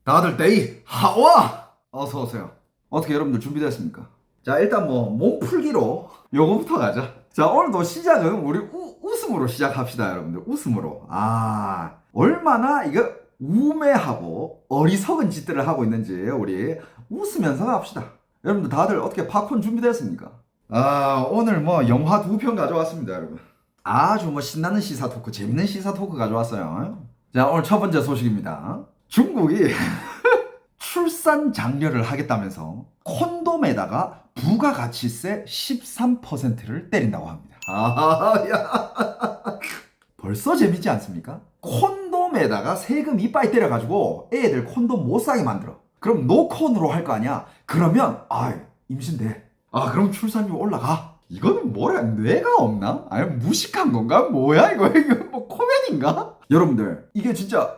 다들 데이 하와 어서 오세요. 어떻게 여러분들 준비됐습니까? 자, 일단 뭐 몸풀기로 요거부터 가자. 자, 오늘도 시작은 우리 웃음으로 시작합시다. 여러분들 웃음으로. 얼마나 이거 우매하고 어리석은 짓들을 하고 있는지 우리 웃으면서 갑시다. 여러분들 다들 어떻게 팝콘 준비됐습니까? 오늘 뭐 영화 2편 가져왔습니다. 여러분, 아주 뭐 신나는 시사 토크, 재밌는 시사 토크 가져왔어요. 자, 오늘 첫 번째 소식입니다. 중국이 출산 장려를 하겠다면서 콘돔에다가 부가가치세 13%를 때린다고 합니다. 야. 벌써 재밌지 않습니까? 콘돔에다가 세금 이빠이 때려가지고 애들 콘돔 못 사게 만들어. 그럼 노콘으로 할 거 아니야? 그러면 임신돼. 그럼 출산율 올라가. 이거는 뭐야? 뇌가 없나? 아니, 무식한 건가? 뭐야 이거? 이거 뭐 코미디인가? 여러분들, 이게 진짜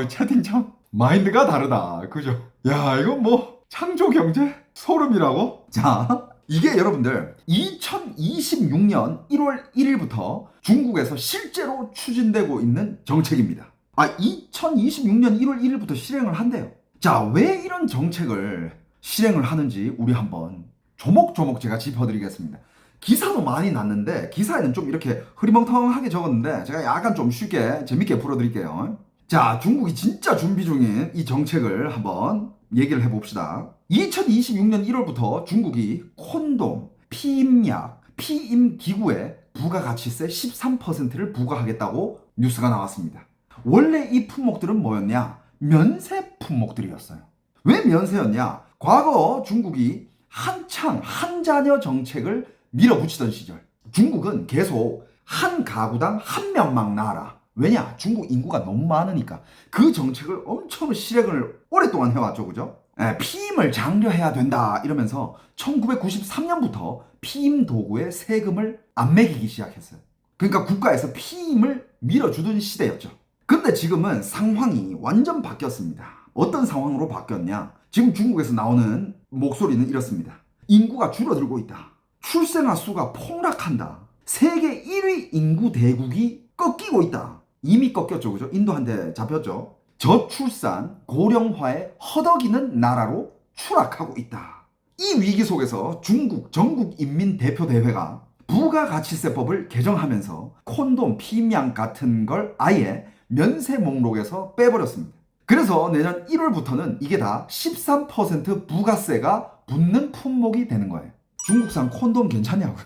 채팅창 마인드가 다르다. 그죠? 야, 이건 뭐 창조 경제 소름이라고? 자, 이게 여러분들 2026년 1월 1일부터 중국에서 실제로 추진되고 있는 정책입니다. 2026년 1월 1일부터 실행을 한대요. 자, 왜 이런 정책을 실행을 하는지 우리 한번 조목조목 제가 짚어드리겠습니다. 기사도 많이 났는데 기사에는 좀 이렇게 흐리멍텅하게 적었는데 제가 약간 좀 쉽게 재밌게 풀어드릴게요. 자, 중국이 진짜 준비 중인 이 정책을 한번 얘기를 해봅시다. 2026년 1월부터 중국이 콘돔, 피임약, 피임기구에 부가가치세 13%를 부과하겠다고 뉴스가 나왔습니다. 원래 이 품목들은 뭐였냐? 면세 품목들이었어요. 왜 면세였냐? 과거 중국이 한창 한자녀 정책을 밀어붙이던 시절, 중국은 계속 한 가구당 한 명만 낳아라. 왜냐? 중국 인구가 너무 많으니까. 그 정책을 엄청 실행을 오랫동안 해왔죠. 그죠? 피임을 장려해야 된다 이러면서 1993년부터 피임 도구에 세금을 안 매기기 시작했어요. 그러니까 국가에서 피임을 밀어주던 시대였죠. 근데 지금은 상황이 완전 바뀌었습니다. 어떤 상황으로 바뀌었냐? 지금 중국에서 나오는 목소리는 이렇습니다. 인구가 줄어들고 있다. 출생아 수가 폭락한다. 세계 1위 인구 대국이 꺾이고 있다. 이미 꺾였죠. 그죠? 인도한테 잡혔죠. 저출산, 고령화에 허덕이는 나라로 추락하고 있다. 이 위기 속에서 중국 전국인민대표대회가 부가가치세법을 개정하면서 콘돔, 피임약 같은 걸 아예 면세 목록에서 빼버렸습니다. 그래서 내년 1월부터는 이게 다 13% 부가세가 붙는 품목이 되는 거예요. 중국산 콘돔 괜찮냐고요?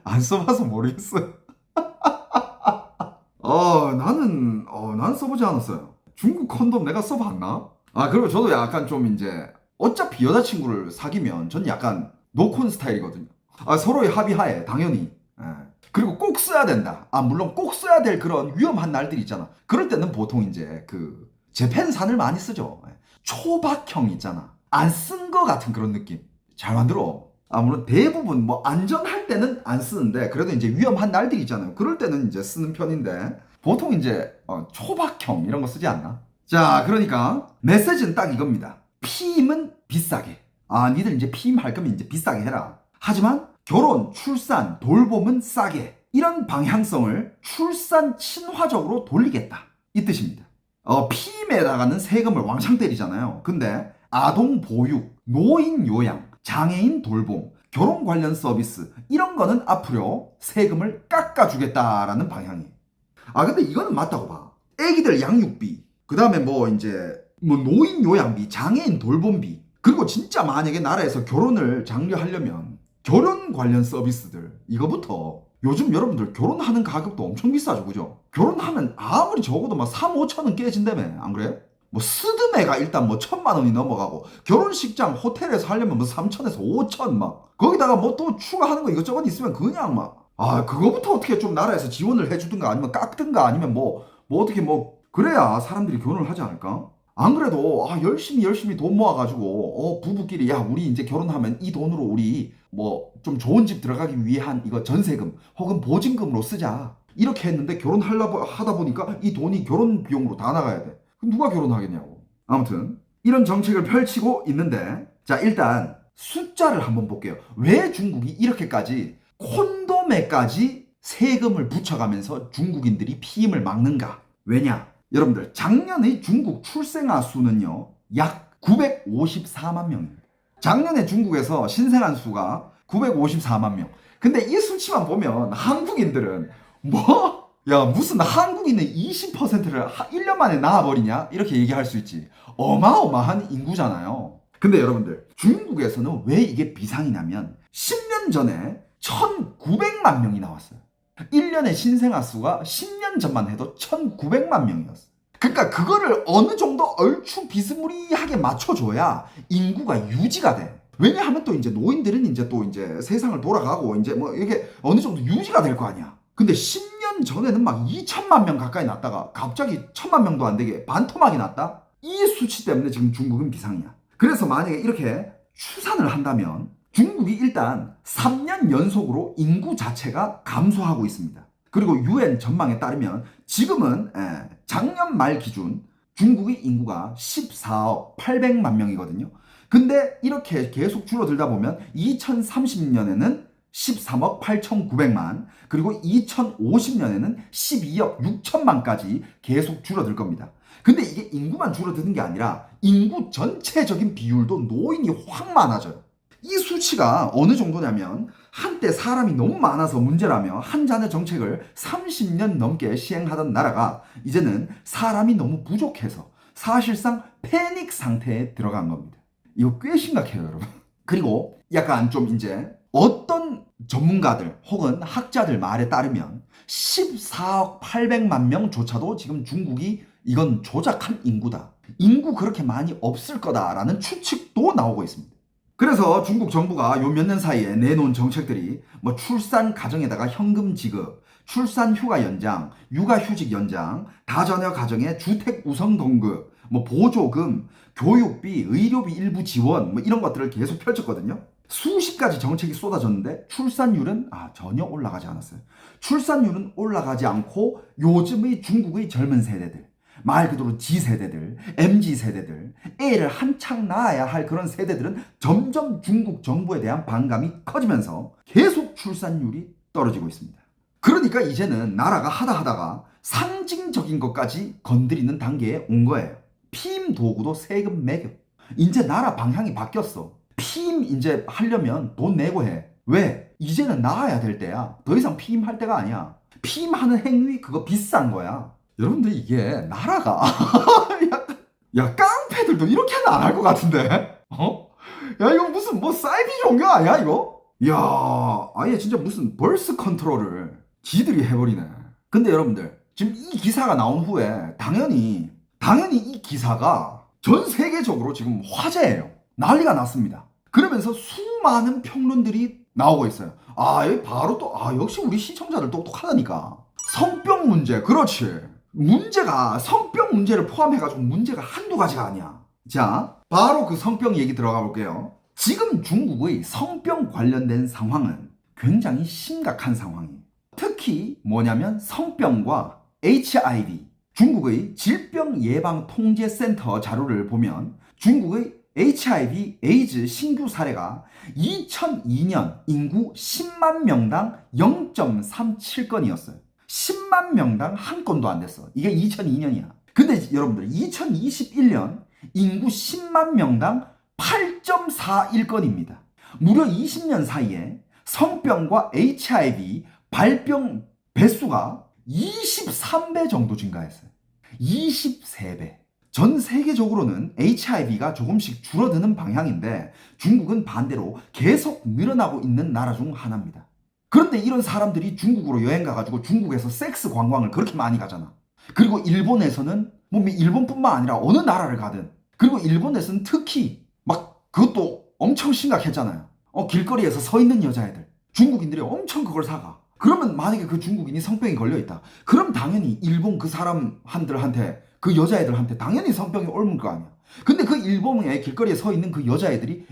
안 써봐서 모르겠어요. 나는 써보지 않았어요. 중국 콘돔 내가 써봤나? 그리고 저도 약간 좀 이제 어차피 여자친구를 사귀면 전 약간 노콘 스타일이거든요. 서로의 합의하에 당연히. 그리고 꼭 써야 된다. 물론 꼭 써야 될 그런 위험한 날들이 있잖아. 그럴 때는 보통 이제 그 재팬산을 많이 쓰죠. 초박형 있잖아. 안 쓴 거 같은 그런 느낌. 잘 만들어. 물론 대부분 뭐 안전할 때는 안 쓰는데 그래도 이제 위험한 날들이 있잖아요. 그럴 때는 이제 쓰는 편인데 보통 이제 초박형 이런 거 쓰지 않나? 자, 그러니까 메시지는 딱 이겁니다. 피임은 비싸게. 니들 이제 피임할 거면 이제 비싸게 해라. 하지만 결혼, 출산, 돌봄은 싸게. 이런 방향성을 출산 친화적으로 돌리겠다. 이 뜻입니다. 피임에다가는 세금을 왕창 때리잖아요. 근데 아동 보육, 노인 요양, 장애인 돌봄, 결혼 관련 서비스 이런 거는 앞으로 세금을 깎아주겠다라는 방향이에요. 근데 이거는 맞다고 봐. 애기들 양육비, 그 다음에 뭐 이제 뭐 노인 요양비, 장애인 돌봄비, 그리고 진짜 만약에 나라에서 결혼을 장려하려면 결혼 관련 서비스들 이거부터 요즘 여러분들 결혼하는 가격도 엄청 비싸죠. 그죠? 결혼하면 아무리 적어도 막 3, 5천은 깨진다며. 안 그래요? 뭐 스드메가 일단 뭐 1,000만 원이 넘어가고 결혼식장 호텔에서 하려면 뭐 3천에서 5천 막 거기다가 뭐 또 추가하는 거 이것저것 있으면 그냥 막 그거부터 어떻게 좀 나라에서 지원을 해주든가 아니면 깎든가 아니면 뭐 어떻게 뭐 그래야 사람들이 결혼을 하지 않을까? 안 그래도 열심히 돈 모아가지고 부부끼리 야 우리 이제 결혼하면 이 돈으로 우리 뭐 좀 좋은 집 들어가기 위한 이거 전세금 혹은 보증금으로 쓰자 이렇게 했는데 결혼하려고 하다 보니까 이 돈이 결혼 비용으로 다 나가야 돼. 그럼 누가 결혼하겠냐고. 아무튼 이런 정책을 펼치고 있는데 자, 일단 숫자를 한번 볼게요. 왜 중국이 이렇게까지 콘돔에까지 세금을 붙여가면서 중국인들이 피임을 막는가? 왜냐? 여러분들 작년의 중국 출생아 수는요 약 954만 명입니다. 작년에 중국에서 신생아 수가 954만 명. 근데 이 수치만 보면 한국인들은 뭐? 야 무슨 한국인의 20%를 1년 만에 낳아버리냐? 이렇게 얘기할 수 있지. 어마어마한 인구잖아요. 근데 여러분들 중국에서는 왜 이게 비상이냐면 10년 전에 1900만 명이 나왔어요. 1년의 신생아 수가 10년 전만 해도 1900만 명이었어요. 그러니까 그거를 어느 정도 얼추 비스무리하게 맞춰줘야 인구가 유지가 돼. 왜냐하면 또 이제 노인들은 이제 또 이제 세상을 돌아가고 이제 뭐 이게 어느 정도 유지가 될 거 아니야. 근데 10년 전에는 막 2천만 명 가까이 났다가 갑자기 1000만 명도 안 되게 반토막이 났다? 이 수치 때문에 지금 중국은 비상이야. 그래서 만약에 이렇게 추산을 한다면 중국이 일단 3년 연속으로 인구 자체가 감소하고 있습니다. 그리고 UN 전망에 따르면 지금은 작년 말 기준 중국의 인구가 14억 800만 명이거든요. 근데 이렇게 계속 줄어들다 보면 2030년에는 13억 8,900만 그리고 2050년에는 12억 6천만까지 계속 줄어들 겁니다. 근데 이게 인구만 줄어드는 게 아니라 인구 전체적인 비율도 노인이 확 많아져요. 이 수치가 어느 정도냐면 한때 사람이 너무 많아서 문제라며 한 잔의 정책을 30년 넘게 시행하던 나라가 이제는 사람이 너무 부족해서 사실상 패닉 상태에 들어간 겁니다. 이거 꽤 심각해요, 여러분. 그리고 약간 좀 이제 어떤 전문가들 혹은 학자들 말에 따르면 14억 800만 명조차도 지금 중국이 이건 조작한 인구다. 인구 그렇게 많이 없을 거다라는 추측도 나오고 있습니다. 그래서 중국 정부가 요 몇 년 사이에 내놓은 정책들이 뭐 출산 가정에다가 현금 지급, 출산 휴가 연장, 육아 휴직 연장, 다자녀 가정의 주택 우선 공급, 뭐 보조금, 교육비, 의료비 일부 지원 뭐 이런 것들을 계속 펼쳤거든요. 수십 가지 정책이 쏟아졌는데 출산율은 전혀 올라가지 않았어요. 출산율은 올라가지 않고 요즘의 중국의 젊은 세대들, 말 그대로 G세대들, MZ세대들, 애를 한창 낳아야 할 그런 세대들은 점점 중국 정부에 대한 반감이 커지면서 계속 출산율이 떨어지고 있습니다. 그러니까 이제는 나라가 하다가 상징적인 것까지 건드리는 단계에 온 거예요. 피임 도구도 세금 매겨. 이제 나라 방향이 바뀌었어. 피임 이제 하려면 돈 내고 해. 왜? 이제는 낳아야 될 때야. 더 이상 피임할 때가 아니야. 피임하는 행위 그거 비싼 거야. 여러분들 이게 나라가 야 깡패들도 이렇게는 안 할 것 같은데 어? 야 이거 무슨 뭐 사이비 종교 아니야 이거? 야 아예 진짜 무슨 벌스 컨트롤을 지들이 해버리네. 근데 여러분들 지금 이 기사가 나온 후에 당연히 이 기사가 전 세계적으로 지금 화제예요. 난리가 났습니다. 그러면서 수많은 평론들이 나오고 있어요. 여기 바로 또 역시 우리 시청자들 똑똑하다니까. 성병 문제 그렇지. 문제가 성병 문제를 포함해가지고 문제가 한두 가지가 아니야. 자, 바로 그 성병 얘기 들어가 볼게요. 지금 중국의 성병 관련된 상황은 굉장히 심각한 상황이에요. 특히 뭐냐면 성병과 HIV, 중국의 질병예방통제센터 자료를 보면 중국의 HIV, 에이즈 신규 사례가 2002년 인구 10만 명당 0.37건이었어요. 10만 명당 한 건도 안 됐어. 이게 2002년이야. 근데 여러분들 2021년 인구 10만 명당 8.41건입니다. 무려 20년 사이에 성병과 HIV 발병 배수가 23배 정도 증가했어요. 23배. 전 세계적으로는 HIV가 조금씩 줄어드는 방향인데 중국은 반대로 계속 늘어나고 있는 나라 중 하나입니다. 그런데 이런 사람들이 중국으로 여행 가가지고 중국에서 섹스 관광을 그렇게 많이 가잖아. 그리고 일본에서는 뭐 일본뿐만 아니라 어느 나라를 가든 그리고 일본에서는 특히 막 그것도 엄청 심각했잖아요. 길거리에서 서 있는 여자애들 중국인들이 엄청 그걸 사가. 그러면 만약에 그 중국인이 성병이 걸려있다. 그럼 당연히 일본 그 사람들한테 그 여자애들한테 당연히 성병이 옮을 거 아니야. 근데 그 일본에 길거리에 서 있는 그 여자애들이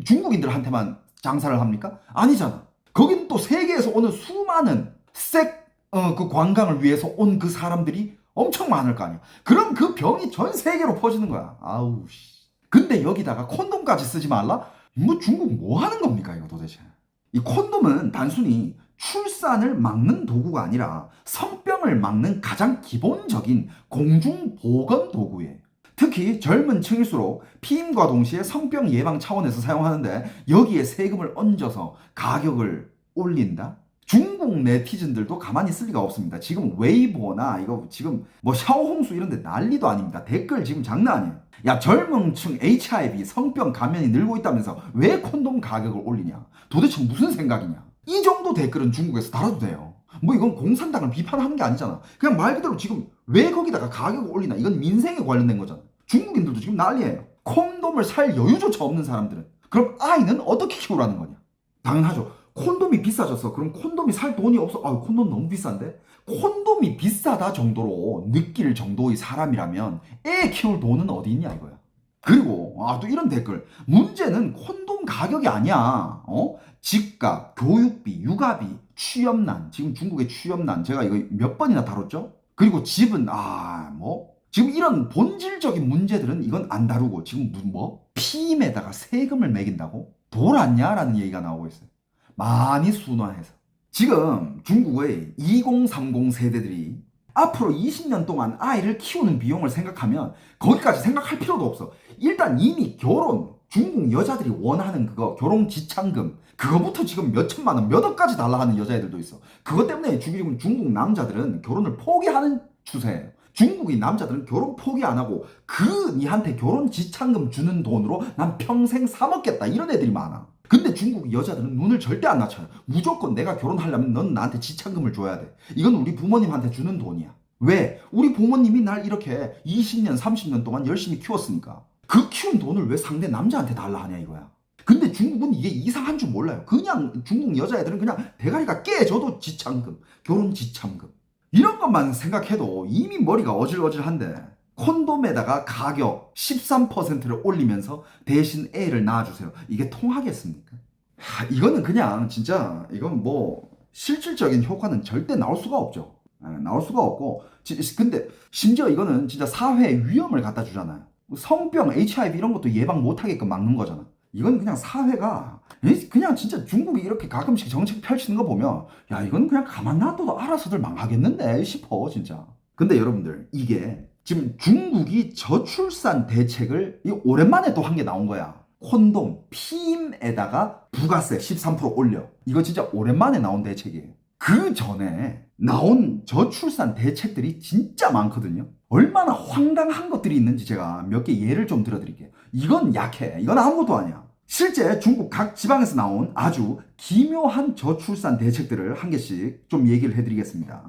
중국인들한테만 장사를 합니까? 아니잖아. 거긴 또 세계에서 오는 수많은 그 관광을 위해서 온 그 사람들이 엄청 많을 거 아니야. 그럼 그 병이 전 세계로 퍼지는 거야. 아우 씨. 근데 여기다가 콘돔까지 쓰지 말라? 뭐 중국 뭐 하는 겁니까 이거 도대체? 이 콘돔은 단순히 출산을 막는 도구가 아니라 성병을 막는 가장 기본적인 공중보건 도구예요. 특히 젊은 층일수록 피임과 동시에 성병 예방 차원에서 사용하는데 여기에 세금을 얹어서 가격을 올린다? 중국 네티즌들도 가만히 있을 리가 없습니다. 지금 웨이보나 이거 지금 뭐 샤오홍수 이런 데 난리도 아닙니다. 댓글 지금 장난 아니에요. 야, 젊은 층 HIV 성병 감염이 늘고 있다면서 왜 콘돔 가격을 올리냐? 도대체 무슨 생각이냐? 이 정도 댓글은 중국에서 달아도 돼요. 뭐 이건 공산당을 비판하는 게 아니잖아. 그냥 말 그대로 지금 왜 거기다가 가격을 올리나? 이건 민생에 관련된 거잖아. 중국인들도 지금 난리예요. 콘돔을 살 여유조차 없는 사람들은. 그럼 아이는 어떻게 키우라는 거냐? 당연하죠. 콘돔이 비싸졌어. 그럼 콘돔이 살 돈이 없어. 아, 콘돔 너무 비싼데? 콘돔이 비싸다 정도로 느낄 정도의 사람이라면 애 키울 돈은 어디 있냐 이거야. 그리고 또 이런 댓글. 문제는 콘돔 가격이 아니야. 집값, 교육비, 육아비, 취업난. 지금 중국의 취업난. 제가 이거 몇 번이나 다뤘죠? 그리고 집은 지금 이런 본질적인 문제들은 이건 안 다루고 지금 피임에다가 세금을 매긴다고? 돌았냐라는 얘기가 나오고 있어요. 많이 순화해서. 지금 중국의 2030 세대들이 앞으로 20년 동안 아이를 키우는 비용을 생각하면 거기까지 생각할 필요도 없어. 일단 이미 결혼, 중국 여자들이 원하는 그거, 결혼 지참금, 그거부터 지금 몇 천만 원, 몇 억까지 달라 하는 여자애들도 있어. 그것 때문에 지금 중국 남자들은 결혼을 포기하는 추세예요. 중국인 남자들은 결혼 포기 안 하고 니한테 결혼 지참금 주는 돈으로 난 평생 사 먹겠다 이런 애들이 많아. 근데 중국 여자들은 눈을 절대 안 낮춰요. 무조건 내가 결혼하려면 넌 나한테 지참금을 줘야 돼. 이건 우리 부모님한테 주는 돈이야. 왜? 우리 부모님이 날 이렇게 20년, 30년 동안 열심히 키웠으니까. 그 키운 돈을 왜 상대 남자한테 달라 하냐 이거야. 근데 중국은 이게 이상한 줄 몰라요. 그냥 중국 여자애들은 그냥 대가리가 깨져도 지참금, 결혼 지참금. 이런 것만 생각해도 이미 머리가 어질어질한데 콘돔에다가 가격 13%를 올리면서 대신 애를 낳아주세요. 이게 통하겠습니까? 이거는 그냥 진짜 이건 실질적인 효과는 절대 나올 수가 없죠. 나올 수가 없고 근데 심지어 이거는 진짜 사회에 위험을 갖다 주잖아요. 성병, HIV 이런 것도 예방 못하게끔 막는 거잖아. 이건 그냥 사회가 그냥 진짜 중국이 이렇게 가끔씩 정책 펼치는 거 보면 야 이건 그냥 가만 놔둬도 알아서들 망하겠는데 싶어 진짜. 근데 여러분들 이게 지금 중국이 저출산 대책을 오랜만에 또 한 게 나온 거야. 콘돔, 피임에다가 부가세 13% 올려. 이거 진짜 오랜만에 나온 대책이에요. 그 전에 나온 저출산 대책들이 진짜 많거든요. 얼마나 황당한 것들이 있는지 제가 몇 개 예를 좀 들어드릴게요. 이건 약해. 이건 아무것도 아니야. 실제 중국 각 지방에서 나온 아주 기묘한 저출산 대책들을 한 개씩 좀 얘기를 해드리겠습니다.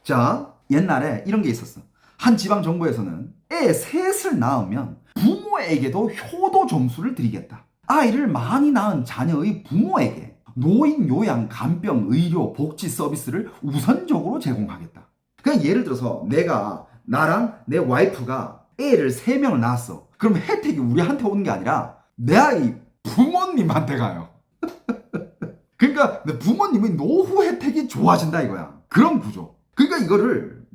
자, 옛날에 이런 게 있었어. 한 지방 정부에서는 애 셋을 낳으면 부모에게도 효도 점수를 드리겠다. 아이를 많이 낳은 자녀의 부모에게 노인 요양, 간병, 의료, 복지 서비스를 우선적으로 제공하겠다. 그냥 예를 들어서 나랑 내 와이프가 애를 3명을 낳았어. 그럼 혜택이 우리한테 오는 게 아니라 내 아이 부모님한테 가요. 그러니까 내 부모님의 노후 혜택이 좋아진다 이거야. 그런 구조. 그러니까 이거를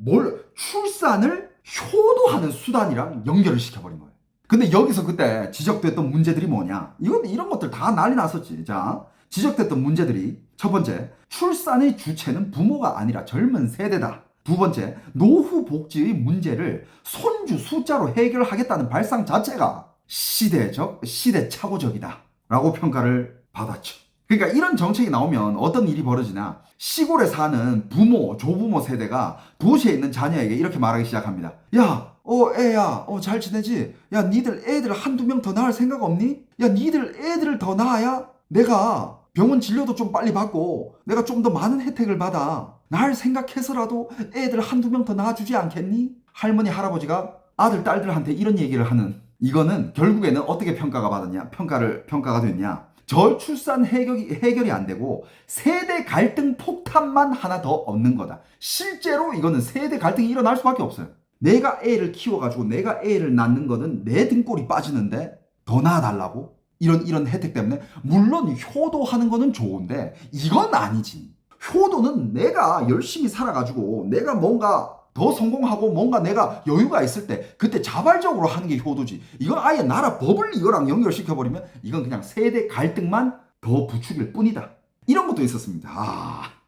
출산을 효도하는 수단이랑 연결을 시켜버린 거예요. 근데 여기서 그때 지적됐던 문제들이 뭐냐? 이런 것들 다 난리 났었지. 자, 지적됐던 문제들이 첫 번째, 출산의 주체는 부모가 아니라 젊은 세대다. 두 번째, 노후 복지의 문제를 손주 숫자로 해결하겠다는 발상 자체가 시대착오적이다 라고 평가를 받았죠. 그러니까 이런 정책이 나오면 어떤 일이 벌어지나 시골에 사는 부모, 조부모 세대가 도시에 있는 자녀에게 이렇게 말하기 시작합니다. 야, 애야, 잘 지내지? 야, 니들 애들 한두 명 더 낳을 생각 없니? 야, 니들 애들을 더 낳아야 내가 병원 진료도 좀 빨리 받고 내가 좀 더 많은 혜택을 받아. 날 생각해서라도 애들 한두 명 더 낳아주지 않겠니? 할머니, 할아버지가 아들, 딸들한테 이런 얘기를 하는, 이거는 결국에는 어떻게 평가가 됐냐? 저출산 해결이 안 되고 세대 갈등 폭탄만 하나 더 얻는 거다. 실제로 이거는 세대 갈등이 일어날 수밖에 없어요. 내가 애를 키워가지고 내가 애를 낳는 거는 내 등골이 빠지는데 더 낳아달라고? 이런 혜택 때문에. 물론 효도하는 거는 좋은데 이건 아니지. 효도는 내가 열심히 살아가지고 내가 뭔가 더 성공하고 뭔가 내가 여유가 있을 때 그때 자발적으로 하는 게 효도지. 이건 아예 나라 법을 이거랑 연결시켜버리면 이건 그냥 세대 갈등만 더 부추길 뿐이다. 이런 것도 있었습니다.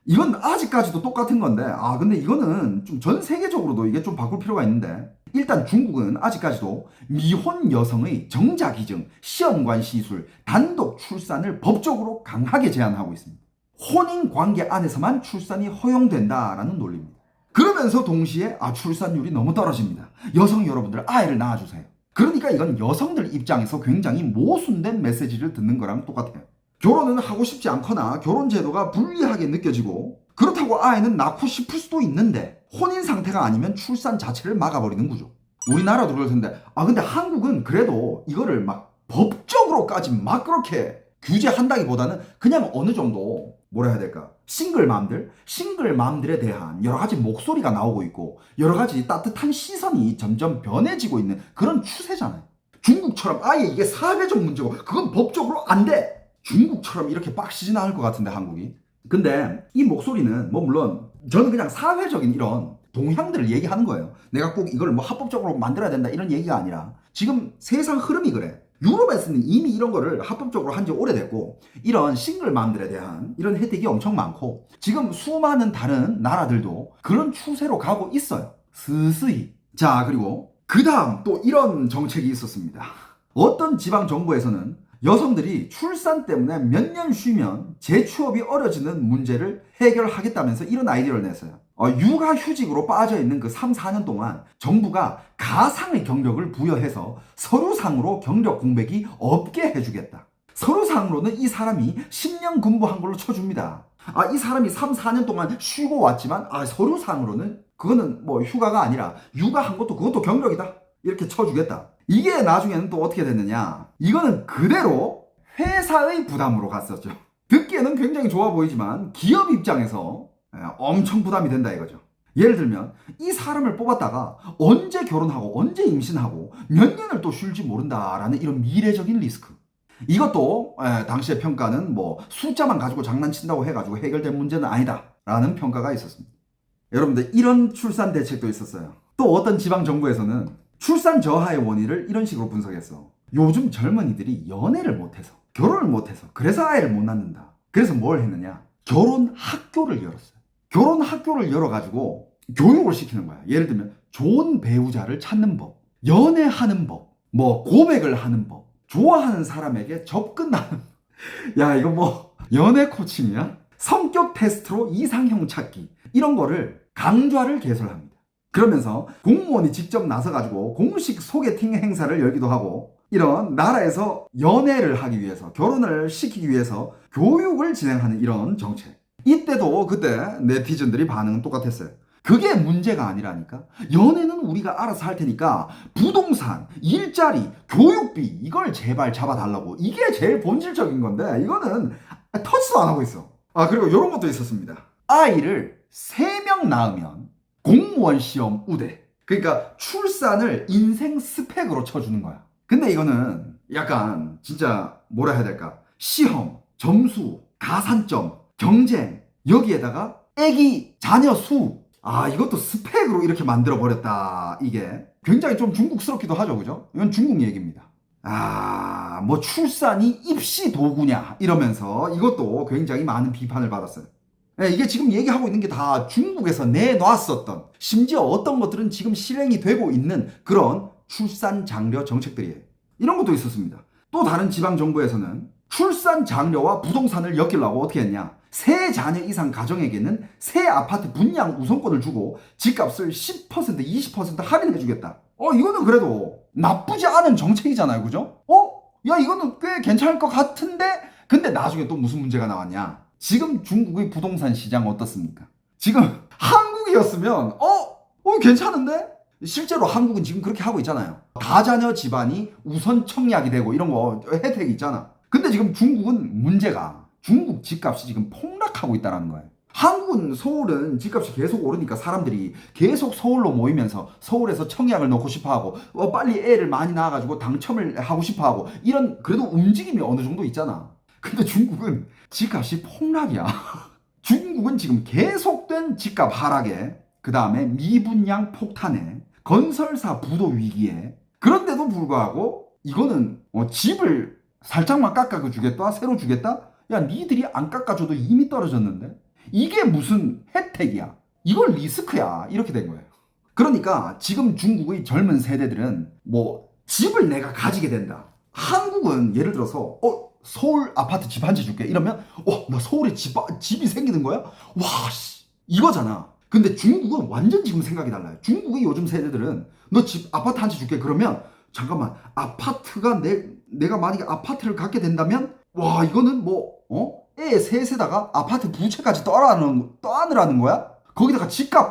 이건 아직까지도 똑같은 건데, 근데 이거는 좀 전 세계적으로도 이게 좀 바꿀 필요가 있는데, 일단 중국은 아직까지도 미혼 여성의 정자기증, 시험관 시술, 단독 출산을 법적으로 강하게 제한하고 있습니다. 혼인 관계 안에서만 출산이 허용된다라는 논리입니다. 그러면서 동시에 출산율이 너무 떨어집니다. 여성 여러분들 아이를 낳아주세요. 그러니까 이건 여성들 입장에서 굉장히 모순된 메시지를 듣는 거랑 똑같아요. 결혼은 하고 싶지 않거나 결혼 제도가 불리하게 느껴지고 그렇다고 아이는 낳고 싶을 수도 있는데 혼인 상태가 아니면 출산 자체를 막아버리는 구조. 우리나라도 그럴 텐데 근데 한국은 그래도 이거를 막 법적으로까지 막 그렇게 규제한다기보다는 그냥 어느 정도 뭐라 해야 될까? 싱글맘들에 대한 여러 가지 목소리가 나오고 있고 여러 가지 따뜻한 시선이 점점 변해지고 있는 그런 추세잖아요. 중국처럼 아예 이게 사회적 문제고 그건 법적으로 안 돼. 중국처럼 이렇게 빡시진 않을 것 같은데 한국이. 근데 이 목소리는 뭐 물론 저는 그냥 사회적인 이런 동향들을 얘기하는 거예요. 내가 꼭 이걸 뭐 합법적으로 만들어야 된다 이런 얘기가 아니라 지금 세상 흐름이 그래. 유럽에서는 이미 이런 거를 합법적으로 한 지 오래됐고 이런 싱글맘들에 대한 이런 혜택이 엄청 많고 지금 수많은 다른 나라들도 그런 추세로 가고 있어요. 스스히. 자, 그리고 그 다음 또 이런 정책이 있었습니다. 어떤 지방 정부에서는 여성들이 출산 때문에 몇 년 쉬면 재취업이 어려지는 문제를 해결하겠다면서 이런 아이디어를 냈어요. 육아휴직으로 빠져있는 그 3, 4년 동안 정부가 가상의 경력을 부여해서 서류상으로 경력 공백이 없게 해주겠다. 서류상으로는 이 사람이 10년 근무한 걸로 쳐줍니다. 이 사람이 3, 4년 동안 쉬고 왔지만 서류상으로는 그거는 뭐 휴가가 아니라 육아한 것도 그것도 경력이다. 이렇게 쳐주겠다. 이게 나중에는 또 어떻게 됐느냐. 이거는 그대로 회사의 부담으로 갔었죠. 듣기에는 굉장히 좋아 보이지만 기업 입장에서 엄청 부담이 된다 이거죠. 예를 들면 이 사람을 뽑았다가 언제 결혼하고 언제 임신하고 몇 년을 또 쉴지 모른다라는 이런 미래적인 리스크. 이것도 당시의 평가는 뭐 숫자만 가지고 장난친다고 해가지고 해결된 문제는 아니다 라는 평가가 있었습니다. 여러분들 이런 출산 대책도 있었어요. 또 어떤 지방 정부에서는 출산 저하의 원인을 이런 식으로 분석했어. 요즘 젊은이들이 연애를 못해서 결혼을 못해서 그래서 아이를 못 낳는다. 그래서 뭘 했느냐, 결혼 학교를 열었어요. 결혼 학교를 열어가지고 교육을 시키는 거야. 예를 들면 좋은 배우자를 찾는 법, 연애하는 법, 뭐 고백을 하는 법, 좋아하는 사람에게 접근하는 야 이거 뭐 연애 코칭이야? 성격 테스트로 이상형 찾기 이런 거를 강좌를 개설합니다. 그러면서 공무원이 직접 나서가지고 공식 소개팅 행사를 열기도 하고 이런 나라에서 연애를 하기 위해서 결혼을 시키기 위해서 교육을 진행하는 이런 정책. 이때도 그때 네티즌들이 반응은 똑같았어요. 그게 문제가 아니라니까. 연애는 우리가 알아서 할 테니까 부동산, 일자리, 교육비 이걸 제발 잡아달라고. 이게 제일 본질적인 건데 이거는 터치도 안 하고 있어. 그리고 이런 것도 있었습니다. 아이를 3명 낳으면 공무원 시험 우대. 그러니까 출산을 인생 스펙으로 쳐주는 거야. 근데 이거는 약간 진짜 뭐라 해야 될까? 시험, 점수, 가산점, 경쟁 여기에다가 애기, 자녀 수. 이것도 스펙으로 이렇게 만들어버렸다. 이게 굉장히 좀 중국스럽기도 하죠. 그죠? 이건 중국 얘기입니다. 뭐 출산이 입시 도구냐 이러면서 이것도 굉장히 많은 비판을 받았어요. 이게 지금 얘기하고 있는 게 다 중국에서 내놨었던, 심지어 어떤 것들은 지금 실행이 되고 있는 그런 출산 장려 정책들이에요. 이런 것도 있었습니다. 또 다른 지방 정부에서는 출산 장려와 부동산을 엮이려고 어떻게 했냐, 세 자녀 이상 가정에게는 새 아파트 분양 우선권을 주고 집값을 10% 20% 할인해 주겠다. 이거는 그래도 나쁘지 않은 정책이잖아요. 그죠? 야 이거는 꽤 괜찮을 것 같은데 근데 나중에 또 무슨 문제가 나왔냐. 지금 중국의 부동산 시장 어떻습니까? 지금 한국이었으면 괜찮은데? 실제로 한국은 지금 그렇게 하고 있잖아요. 다자녀 집안이 우선 청약이 되고 이런 거 혜택이 있잖아. 근데 지금 중국은 문제가 중국 집값이 지금 폭락하고 있다는 거예요. 한국은 서울은 집값이 계속 오르니까 사람들이 계속 서울로 모이면서 서울에서 청약을 넣고 싶어하고 빨리 애를 많이 낳아가지고 당첨을 하고 싶어하고 이런 그래도 움직임이 어느 정도 있잖아. 근데 중국은 집값이 폭락이야. 중국은 지금 계속된 집값 하락에 그 다음에 미분양 폭탄에 건설사 부도 위기에 그런데도 불구하고 이거는 집을 살짝만 깎아주겠다? 새로 주겠다? 야 니들이 안 깎아줘도 이미 떨어졌는데? 이게 무슨 혜택이야? 이건 리스크야. 이렇게 된 거예요. 그러니까 지금 중국의 젊은 세대들은 뭐 집을 내가 가지게 된다. 한국은 예를 들어서 서울 아파트 집 한 채 줄게 이러면 나 서울에 집이 생기는 거야? 와 씨, 이거잖아. 근데 중국은 완전 지금 생각이 달라요. 중국의 요즘 세대들은 너 집 아파트 한 채 줄게 그러면 잠깐만 아파트가 내가 만약에 아파트를 갖게 된다면 와 이거는 애 셋에다가 아파트 부채까지 떠안으라는 거야? 거기다가 집값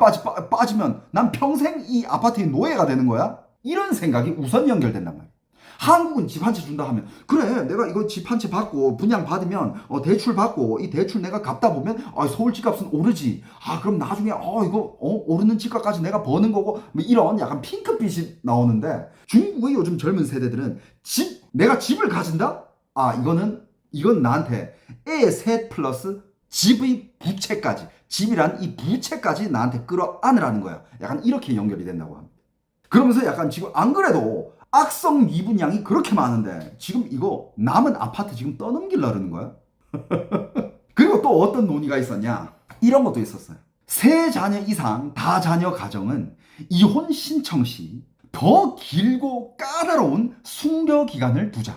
빠지면 난 평생 이 아파트의 노예가 되는 거야? 이런 생각이 우선 연결된단 말이야. 한국은 집 한 채 준다 하면 그래 내가 이거 집 한 채 받고 분양 받으면 대출 받고 이 대출 내가 갚다 보면 서울 집값은 오르지. 그럼 나중에 이거 오르는 집값까지 내가 버는 거고 뭐 이런 약간 핑크빛이 나오는데 중국의 요즘 젊은 세대들은 내가 집을 가진다? 이건 나한테 애 셋 플러스 집의 부채까지 집이란 이 부채까지 나한테 끌어안으라는 거야. 약간 이렇게 연결이 된다고 합니다. 그러면서 약간 지금 안 그래도 악성 미분양이 그렇게 많은데 지금 이거 남은 아파트 지금 떠넘기려는 거야? 그리고 또 어떤 논의가 있었냐? 이런 것도 있었어요. 세 자녀 이상 다자녀 가정은 이혼 신청 시 더 길고 까다로운 숙려 기간을 두자.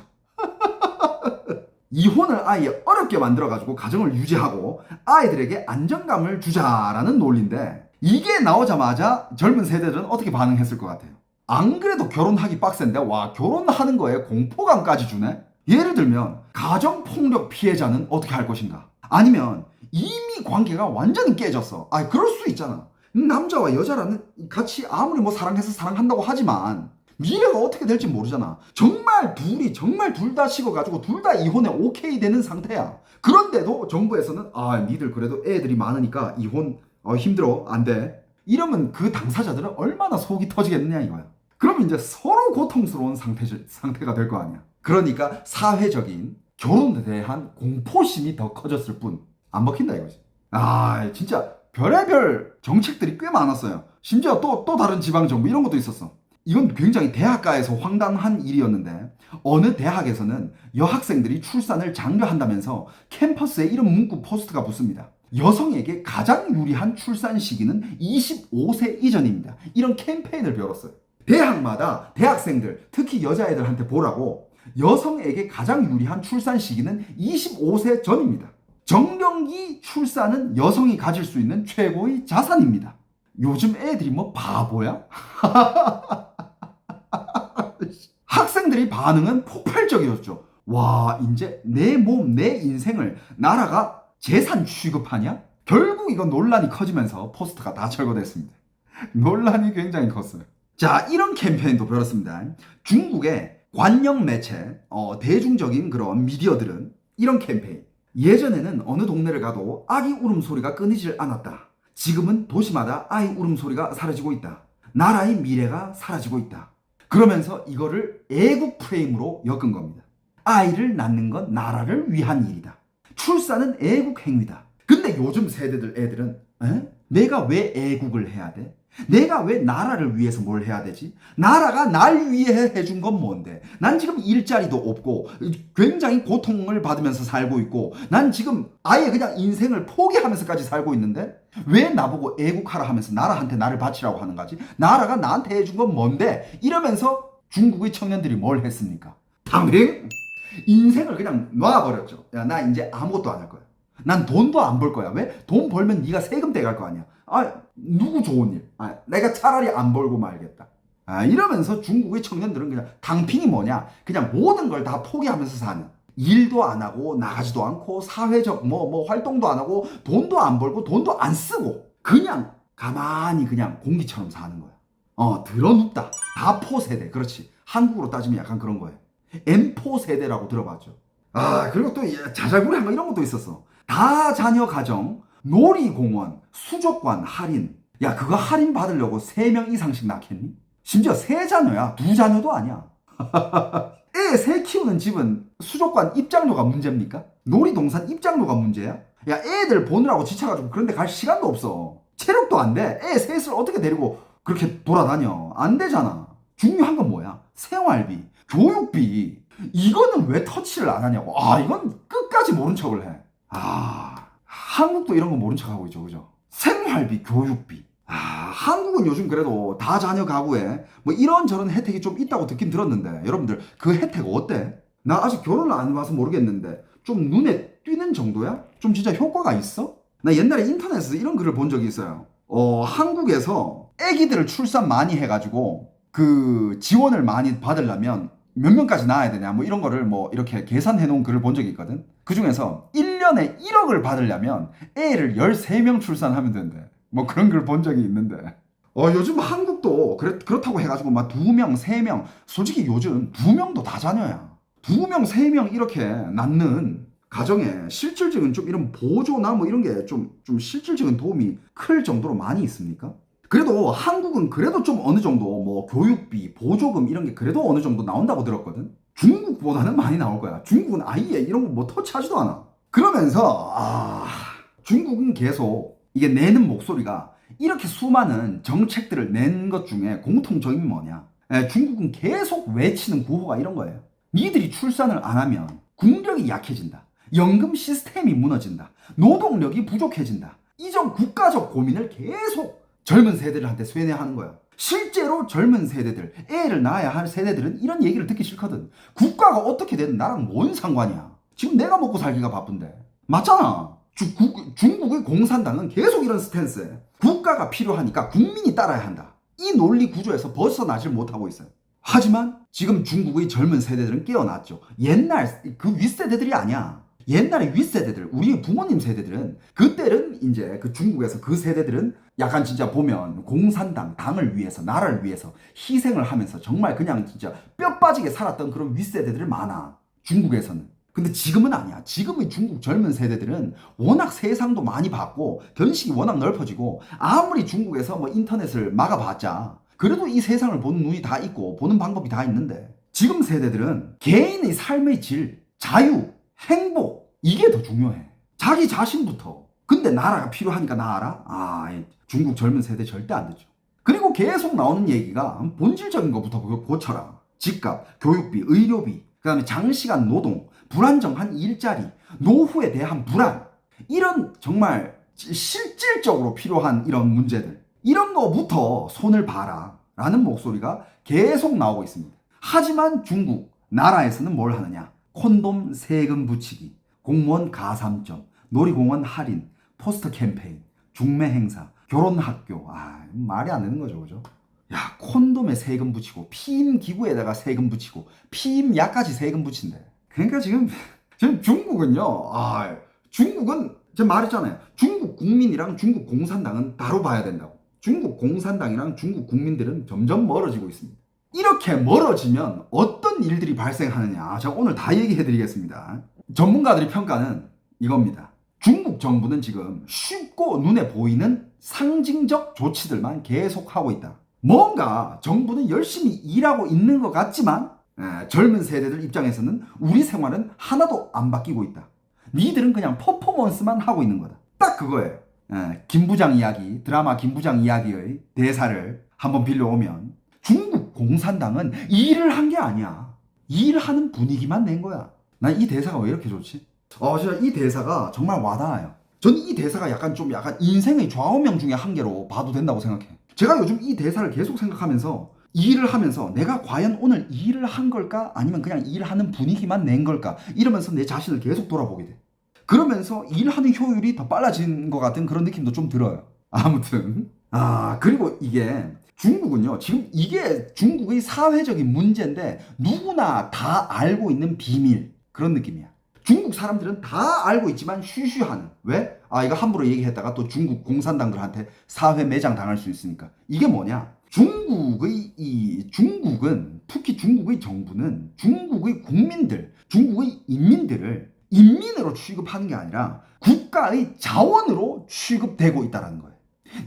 이혼을 아예 어렵게 만들어가지고 가정을 유지하고 아이들에게 안정감을 주자라는 논리인데 이게 나오자마자 젊은 세대들은 어떻게 반응했을 것 같아요? 안 그래도 결혼하기 빡센데 결혼하는 거에 공포감까지 주네? 예를 들면 가정폭력 피해자는 어떻게 할 것인가? 아니면 이미 관계가 완전히 깨졌어. 그럴 수 있잖아. 남자와 여자라는 같이 아무리 사랑해서 사랑한다고 하지만 미래가 어떻게 될지 모르잖아. 정말 둘 다 식어가지고 둘 다 이혼에 오케이 되는 상태야. 그런데도 정부에서는 니들 그래도 애들이 많으니까 이혼 힘들어 안 돼. 이러면 그 당사자들은 얼마나 속이 터지겠느냐 이거야. 그러면 이제 서로 고통스러운 상태가 될 거 아니야. 그러니까 사회적인 결혼에 대한 공포심이 더 커졌을 뿐 안 먹힌다 이거지. 진짜 별의별 정책들이 꽤 많았어요. 심지어 또 다른 지방정부 이런 것도 있었어. 이건 굉장히 대학가에서 황당한 일이었는데 어느 대학에서는 여학생들이 출산을 장려한다면서 캠퍼스에 이런 문구 포스트가 붙습니다. 여성에게 가장 유리한 출산 시기는 25세 이전입니다. 이런 캠페인을 벌였어요. 대학마다 대학생들, 특히 여자애들한테 보라고 여성에게 가장 유리한 출산 시기는 25세 전입니다. 정경기 출산은 여성이 가질 수 있는 최고의 자산입니다. 요즘 애들이 바보야? 학생들이 반응은 폭발적이었죠. 이제 내 몸, 내 인생을 나라가 재산 취급하냐? 결국 이건 논란이 커지면서 포스트가 다 철거됐습니다. 논란이 굉장히 컸어요. 자, 이런 캠페인도 벌였습니다. 중국의 관영 매체, 대중적인 그런 미디어들은 이런 캠페인. 예전에는 어느 동네를 가도 아기 울음소리가 끊이질 않았다. 지금은 도시마다 아이 울음소리가 사라지고 있다. 나라의 미래가 사라지고 있다. 그러면서 이거를 애국 프레임으로 엮은 겁니다. 아이를 낳는 건 나라를 위한 일이다. 출산은 애국 행위다. 근데 요즘 애들은 내가 왜 애국을 해야 돼? 내가 왜 나라를 위해서 뭘 해야 되지? 나라가 날 위해 해준 건 뭔데? 난 지금 일자리도 없고 굉장히 고통을 받으면서 살고 있고 난 지금 아예 그냥 인생을 포기하면서까지 살고 있는데 왜 나보고 애국하라 하면서 나라한테 나를 바치라고 하는 거지? 나라가 나한테 해준 건 뭔데? 이러면서 중국의 청년들이 뭘 했습니까? 당행 인생을 그냥 놔버렸죠. 나 이제 아무것도 안 할 거야. 난 돈도 안 벌 거야. 왜? 돈 벌면 네가 세금 떼갈 거 아니야. 누구 좋은 일? 내가 차라리 안 벌고 말겠다. 이러면서 중국의 청년들은 그냥 당핑이 뭐냐? 그냥 모든 걸 다 포기하면서 사는. 일도 안 하고 나가지도 않고 사회적 활동도 안 하고 돈도 안 벌고 돈도 안 쓰고 그냥 가만히 그냥 공기처럼 사는 거야. 드러눕다. 다포 세대. 그렇지. 한국으로 따지면 약간 그런 거예요. M4 세대라고 들어봤죠. 그리고 또 자잘구레한 거 이런 것도 있었어. 다자녀 가정, 놀이공원, 수족관 할인. 야, 그거 할인 받으려고 3명 이상씩 낳겠니? 심지어 3자녀야. 2자녀도 아니야. 애 3 키우는 집은 수족관 입장료가 문제입니까? 놀이동산 입장료가 문제야? 야, 애들 보느라고 지쳐가지고 그런 데 갈 시간도 없어. 체력도 안 돼. 애 셋을 어떻게 데리고 그렇게 돌아다녀? 안 되잖아. 중요한 건 뭐야? 생활비, 교육비. 이거는 왜 터치를 안 하냐고. 이건 끝까지 모른 척을 해. 한국도 이런 거 모른 척하고 있죠, 그죠? 생활비, 교육비. 한국은 요즘 그래도 다 자녀 가구에 뭐 이런저런 혜택이 좀 있다고 듣긴 들었는데 여러분들 그 혜택 어때? 나 아직 결혼을 안 해봐서 모르겠는데 좀 눈에 띄는 정도야? 좀 진짜 효과가 있어? 나 옛날에 인터넷에서 이런 글을 본 적이 있어요. 한국에서 애기들을 출산 많이 해가지고 그 지원을 많이 받으려면 몇 명까지 낳아야 되냐 뭐 이런 거를 뭐 이렇게 계산해 놓은 글을 본 적이 있거든. 그 중에서 1년에 1억을 받으려면 애를 13명 출산하면 된대. 뭐 그런 걸 본 적이 있는데 요즘 한국도 그렇다고 해가지고 막 2명, 3명 솔직히 요즘 2명도 다 자녀야. 2명, 3명 이렇게 낳는 가정에 실질적인 좀 이런 보조나 뭐 이런 게 좀 실질적인 도움이 클 정도로 많이 있습니까? 그래도 한국은 그래도 좀 어느 정도 뭐 교육비, 보조금 이런 게 그래도 어느 정도 나온다고 들었거든. 중국보다는 많이 나올 거야. 중국은 아예 이런 거 뭐 터치하지도 않아. 그러면서 중국은 계속 이게 내는 목소리가 이렇게 수많은 정책들을 낸 것 중에 공통점이 뭐냐? 중국은 계속 외치는 구호가 이런 거예요. 니들이 출산을 안 하면 국력이 약해진다. 연금 시스템이 무너진다. 노동력이 부족해진다. 이전 국가적 고민을 계속 젊은 세대들한테 쇠뇌하는 거야. 실제로 젊은 세대들, 애를 낳아야 할 세대들은 이런 얘기를 듣기 싫거든. 국가가 어떻게 되든 나랑 뭔 상관이야. 지금 내가 먹고 살기가 바쁜데. 맞잖아. 중국의 공산당은 계속 이런 스탠스에 국가가 필요하니까 국민이 따라야 한다. 이 논리 구조에서 벗어나질 못하고 있어요. 하지만 지금 중국의 젊은 세대들은 깨어났죠. 옛날 그 윗세대들이 아니야. 옛날에 윗세대들, 우리 부모님 세대들은 그때는 이제 그 중국에서 그 세대들은 약간 진짜 보면 공산당, 당을 위해서, 나라를 위해서 희생을 하면서 정말 그냥 진짜 뼈 빠지게 살았던 그런 윗세대들이 많아. 중국에서는. 근데 지금은 아니야. 지금의 중국 젊은 세대들은 워낙 세상도 많이 봤고 견식이 워낙 넓어지고 아무리 중국에서 뭐 인터넷을 막아봤자 그래도 이 세상을 보는 눈이 다 있고 보는 방법이 다 있는데 지금 세대들은 개인의 삶의 질, 자유, 행복 이게 더 중요해. 자기 자신부터. 근데 나라가 필요하니까 나아라? 중국 젊은 세대 절대 안 되죠. 그리고 계속 나오는 얘기가 본질적인 것부터 고쳐라. 집값, 교육비, 의료비, 그 다음에 장시간 노동, 불안정한 일자리, 노후에 대한 불안 이런 정말 실질적으로 필요한 이런 문제들 이런 거부터 손을 봐라 라는 목소리가 계속 나오고 있습니다. 하지만 중국 나라에서는 뭘 하느냐? 콘돔 세금 붙이기, 공무원 가산점, 놀이공원 할인, 포스터 캠페인, 중매 행사, 결혼 학교. 말이 안 되는 거죠, 그죠? 야, 콘돔에 세금 붙이고 피임 기구에다가 세금 붙이고 피임 약까지 세금 붙인대. 그러니까 지금 중국은요. 중국은 제가 말했잖아요. 중국 국민이랑 중국 공산당은 따로 봐야 된다고. 중국 공산당이랑 중국 국민들은 점점 멀어지고 있습니다. 이렇게 멀어지면 어떤 일들이 발생하느냐. 제가 오늘 다 얘기해 드리겠습니다. 전문가들의 평가는 이겁니다. 중국 정부는 지금 쉽고 눈에 보이는 상징적 조치들만 계속하고 있다. 뭔가 정부는 열심히 일하고 있는 것 같지만 젊은 세대들 입장에서는 우리 생활은 하나도 안 바뀌고 있다. 니들은 그냥 퍼포먼스만 하고 있는 거다. 딱 그거예요. 김부장 이야기, 드라마 김부장 이야기의 대사를 한번 빌려오면 중국 공산당은 일을 한 게 아니야. 일하는 분위기만 낸 거야. 난 이 대사가 왜 이렇게 좋지? 진짜 이 대사가 정말 와닿아요. 저는 이 대사가 약간 인생의 좌우명 중에 한 개로 봐도 된다고 생각해. 제가 요즘 이 대사를 계속 생각하면서 일을 하면서 내가 과연 오늘 일을 한 걸까? 아니면 그냥 일하는 분위기만 낸 걸까? 이러면서 내 자신을 계속 돌아보게 돼. 그러면서 일하는 효율이 더 빨라진 것 같은 그런 느낌도 좀 들어요. 아무튼. 그리고 이게 중국은요, 지금 이게 중국의 사회적인 문제인데 누구나 다 알고 있는 비밀. 그런 느낌이야. 중국 사람들은 다 알고 있지만 쉬쉬하는. 왜? 이거 함부로 얘기했다가 또 중국 공산당들한테 사회 매장 당할 수 있으니까. 이게 뭐냐? 중국은 특히 중국의 정부는 중국의 국민들, 중국의 인민들을 인민으로 취급하는 게 아니라 국가의 자원으로 취급되고 있다는 거예요.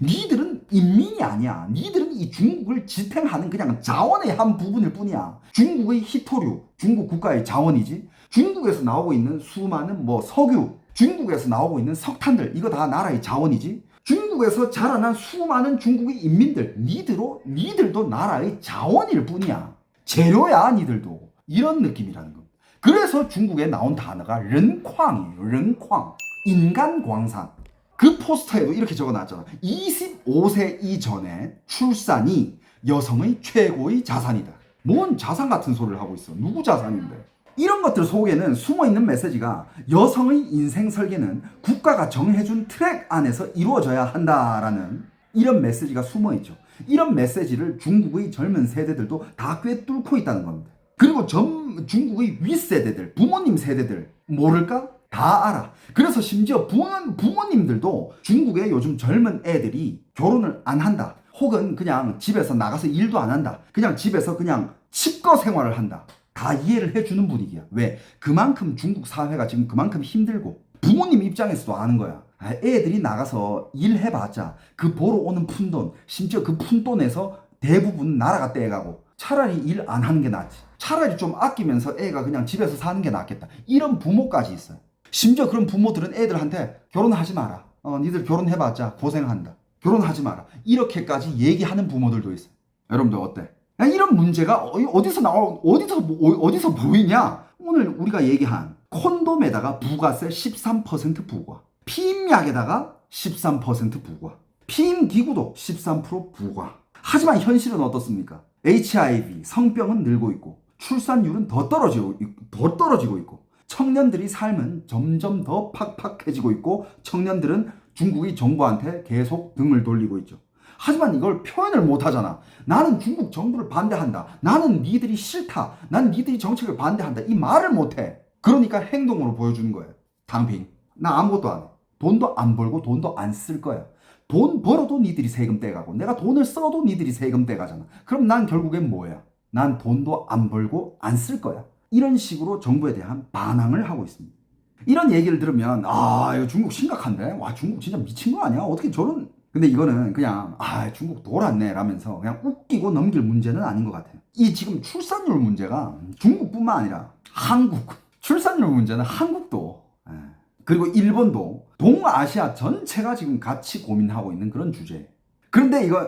니들은 인민이 아니야. 니들은 이 중국을 지탱하는 그냥 자원의 한 부분일 뿐이야. 중국의 희토류, 중국 국가의 자원이지. 중국에서 나오고 있는 수많은 석유, 중국에서 나오고 있는 석탄들, 이거 다 나라의 자원이지. 중국에서 자라난 수많은 중국의 인민들, 니들도 나라의 자원일 뿐이야. 재료야, 니들도. 이런 느낌이라는 겁니다. 그래서 중국에 나온 단어가 른쾅이에요. 른쾅. 인간광산. 그 포스터에도 이렇게 적어놨잖아. 25세 이전에 출산이 여성의 최고의 자산이다. 뭔 자산 같은 소리를 하고 있어. 누구 자산인데. 이런 것들 속에는 숨어있는 메시지가 여성의 인생 설계는 국가가 정해준 트랙 안에서 이루어져야 한다라는 이런 메시지가 숨어있죠. 이런 메시지를 중국의 젊은 세대들도 다 꿰뚫고 있다는 겁니다. 그리고 중국의 윗세대들, 부모님 세대들 모를까? 다 알아. 그래서 심지어 부모님들도 중국의 요즘 젊은 애들이 결혼을 안 한다. 혹은 그냥 집에서 나가서 일도 안 한다. 그냥 집에서 그냥 칩거 생활을 한다. 다 이해를 해주는 분위기야. 왜? 그만큼 중국 사회가 지금 그만큼 힘들고 부모님 입장에서도 아는 거야. 애들이 나가서 일해봤자 그 보러 오는 푼돈, 심지어 그 푼돈에서 대부분 나라가 떼가고 차라리 일 안 하는 게 낫지. 차라리 좀 아끼면서 애가 그냥 집에서 사는 게 낫겠다. 이런 부모까지 있어요. 심지어 그런 부모들은 애들한테 결혼하지 마라. 니들 결혼해봤자 고생한다. 결혼하지 마라. 이렇게까지 얘기하는 부모들도 있어요. 여러분들 어때? 이런 문제가 어디서 보이냐? 오늘 우리가 얘기한 콘돔에다가 부가세 13% 부과, 피임약에다가 13% 부과, 피임기구도 13% 부과. 하지만 현실은 어떻습니까? HIV, 성병은 늘고 있고 출산율은 더 떨어지고 있고 청년들이 삶은 점점 더 팍팍해지고 있고 청년들은 중국의 정부한테 계속 등을 돌리고 있죠. 하지만 이걸 표현을 못 하잖아. 나는 중국 정부를 반대한다. 나는 니들이 싫다. 난 니들이 정책을 반대한다. 이 말을 못 해. 그러니까 행동으로 보여주는 거예요. 당빙. 나 아무것도 안 해. 돈도 안 벌고 돈도 안 쓸 거야. 돈 벌어도 니들이 세금 떼가고 내가 돈을 써도 니들이 세금 떼가잖아. 그럼 난 결국엔 뭐야? 난 돈도 안 벌고 안 쓸 거야. 이런 식으로 정부에 대한 반항을 하고 있습니다. 이런 얘기를 들으면 이거 중국 심각한데? 와, 중국 진짜 미친 거 아니야? 어떻게 저런... 근데 이거는 그냥 중국 돌았네 라면서 그냥 웃기고 넘길 문제는 아닌 것 같아요. 이 지금 출산율 문제가 중국뿐만 아니라 한국 출산율 문제는 한국도 그리고 일본도 동아시아 전체가 지금 같이 고민하고 있는 그런 주제예요. 그런데 이거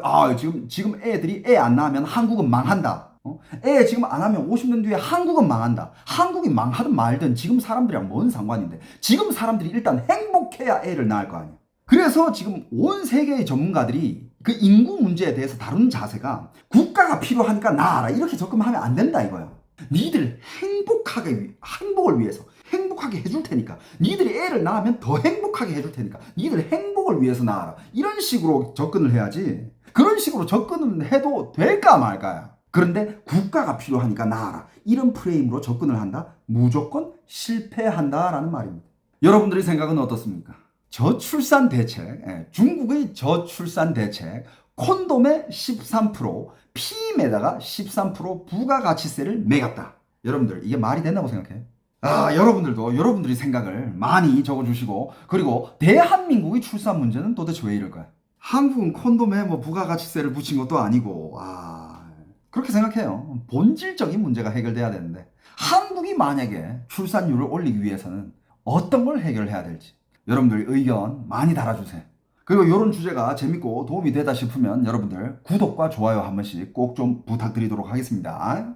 지금 애들이 애 안 낳으면 한국은 망한다. 애 지금 안 하면 50년 뒤에 한국은 망한다. 한국이 망하든 말든 지금 사람들이랑 뭔 상관인데 지금 사람들이 일단 행복해야 애를 낳을 거 아니야. 그래서 지금 온 세계의 전문가들이 그 인구 문제에 대해서 다루는 자세가 국가가 필요하니까 낳아라 이렇게 접근하면 안 된다 이거야. 니들 행복을 위해서 행복하게 해줄 테니까 니들이 애를 낳으면 더 행복하게 해줄 테니까 니들 행복을 위해서 낳아라 이런 식으로 접근을 해야지. 그런 식으로 접근을 해도 될까 말까야. 그런데 국가가 필요하니까 낳아라 이런 프레임으로 접근을 한다? 무조건 실패한다라는 말입니다. 여러분들의 생각은 어떻습니까? 저출산 대책, 중국의 저출산 대책, 콘돔에 13%, 피임에다가 13% 부가가치세를 매겼다. 여러분들 이게 말이 된다고 생각해요? 여러분들도 여러분들의 생각을 많이 적어주시고 그리고 대한민국의 출산 문제는 도대체 왜 이럴까요? 한국은 콘돔에 부가가치세를 붙인 것도 아니고 그렇게 생각해요. 본질적인 문제가 해결돼야 되는데 한국이 만약에 출산율을 올리기 위해서는 어떤 걸 해결해야 될지 여러분들 의견 많이 달아주세요. 그리고 이런 주제가 재밌고 도움이 되다 싶으면 여러분들 구독과 좋아요 한 번씩 꼭 좀 부탁드리도록 하겠습니다.